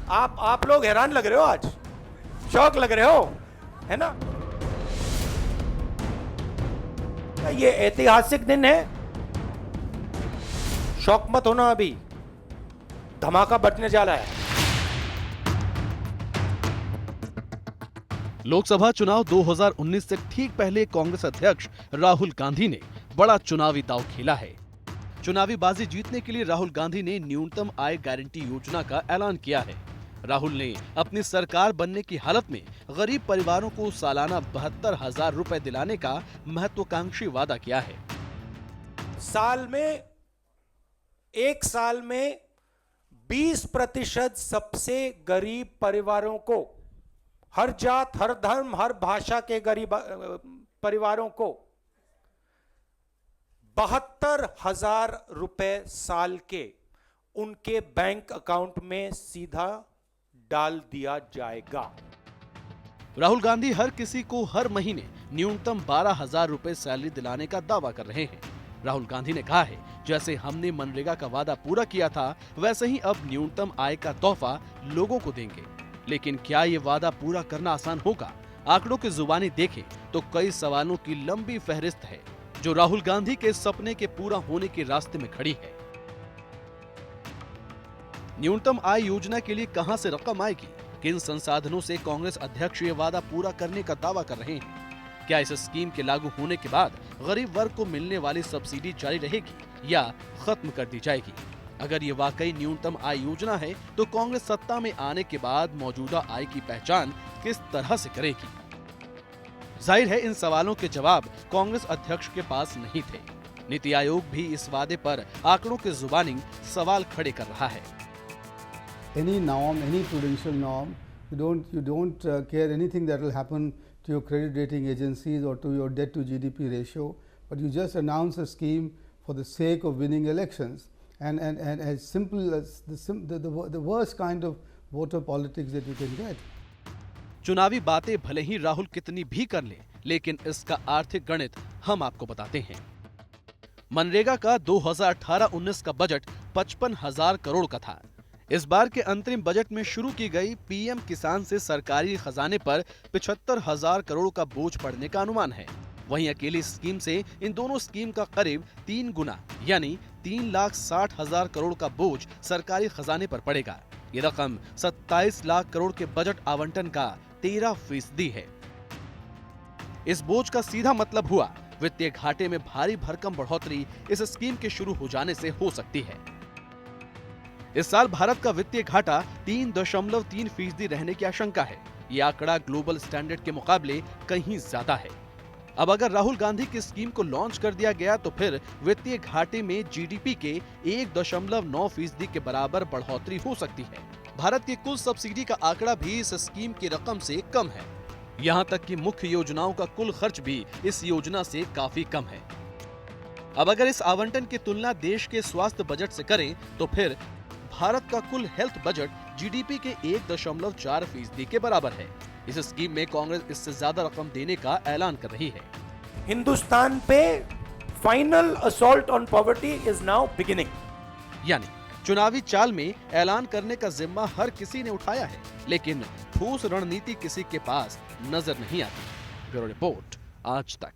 आप लोग हैरान लग रहे हो, आज शौक लग रहे हो, है ना? ये ऐतिहासिक दिन है, शौक मत होना, अभी धमाका बटने जा रहा है। लोकसभा चुनाव 2019 से ठीक पहले कांग्रेस अध्यक्ष राहुल गांधी ने बड़ा चुनावी दांव खेला है। चुनावी बाजी जीतने के लिए राहुल गांधी ने न्यूनतम आय गारंटी योजना का ऐलान किया है। राहुल ने अपनी सरकार बनने की हालत में गरीब परिवारों को सालाना 72,000 रुपए दिलाने का महत्वाकांक्षी वादा किया है। एक साल में 20% सबसे गरीब परिवारों को, हर जात, हर धर्म, हर भाषा के गरीब परिवारों को 72,000 रुपए साल के उनके बैंक अकाउंट में सीधा डाल दिया जाएगा। राहुल गांधी हर किसी को हर महीने न्यूनतम 12,000 रुपए सैलरी दिलाने का दावा कर रहे हैं। राहुल गांधी ने कहा है, जैसे हमने मनरेगा का वादा पूरा किया था, वैसे ही अब न्यूनतम आय का तोहफा लोगों को देंगे। लेकिन क्या ये वादा पूरा करना आसान होगा? आंकड़ों की जुबानी देखें तो कई सवालों की लंबी फहरिस्त है जो राहुल गांधी के सपने के पूरा होने के रास्ते में खड़ी है। न्यूनतम आय योजना के लिए कहां से रकम आएगी? किन संसाधनों से कांग्रेस अध्यक्ष ये वादा पूरा करने का दावा कर रहे हैं? क्या इस स्कीम के लागू होने के बाद गरीब वर्ग को मिलने वाली सब्सिडी जारी रहेगी या खत्म कर दी जाएगी? अगर ये वाकई न्यूनतम आय योजना है तो कांग्रेस सत्ता में आने के बाद मौजूदा आय की पहचान किस तरह से करेगी? जाहिर है इन सवालों के जवाब कांग्रेस अध्यक्ष के पास नहीं थे। नीति आयोग भी इस वादे पर आंकड़ों के जुबानी सवाल खड़े कर रहा है। Any norm, any prudential norm, you don't care anything that will happen to your credit rating agencies or to your debt to GDP ratio, but you just announce a scheme for the sake of winning elections, and as simple as the worst kind of voter politics that you can get. चुनावी बातें भले ही राहुल कितनी भी कर ले, लेकिन इसका आर्थिक गणित हम आपको बताते हैं। मनरेगा का 2018-19 का बजट 55,000 करोड़ का था। इस बार के अंतरिम बजट में शुरू की गई पीएम किसान से सरकारी खजाने पर 75,000 करोड़ का बोझ पड़ने का अनुमान है। वहीं अकेली स्कीम से इन दोनों स्कीम का करीब 3 गुना यानी 3,60,000 करोड़ का बोझ सरकारी खजाने पर पड़ेगा। ये रकम 27 लाख करोड़ के बजट आवंटन का 13% है। इस बोझ का सीधा मतलब हुआ वित्तीय घाटे में भारी भरकम बढ़ोतरी इस स्कीम के शुरू हो जाने से हो सकती है। इस साल भारत का वित्तीय घाटा 3.3% रहने की आशंका है। ये आंकड़ा ग्लोबल स्टैंडर्ड के मुकाबले कहीं ज्यादा है। अब अगर राहुल गांधी की स्कीम को लॉन्च कर दिया गया तो फिर वित्तीय घाटे में जीडीपी के 1.9% के बराबर बढ़ोतरी हो सकती है। भारत की कुल सब्सिडी का आंकड़ा भी इस स्कीम की रकम से कम है। यहाँ तक कि मुख्य योजनाओं का कुल खर्च भी इस योजना से काफी कम है। अब अगर इस आवंटन की तुलना देश के स्वास्थ्य बजट से करें तो फिर भारत का कुल हेल्थ बजट जीडीपी के 1.4% के बराबर है। इस स्कीम में कांग्रेस इससे ज्यादा रकम देने का ऐलान कर रही है। हिंदुस्तान पे final assault on poverty is now beginning. यानी चुनावी चाल में ऐलान करने का जिम्मा हर किसी ने उठाया है, लेकिन ठोस रणनीति किसी के पास नजर नहीं आती। ब्यूरो रिपोर्ट, आज तक।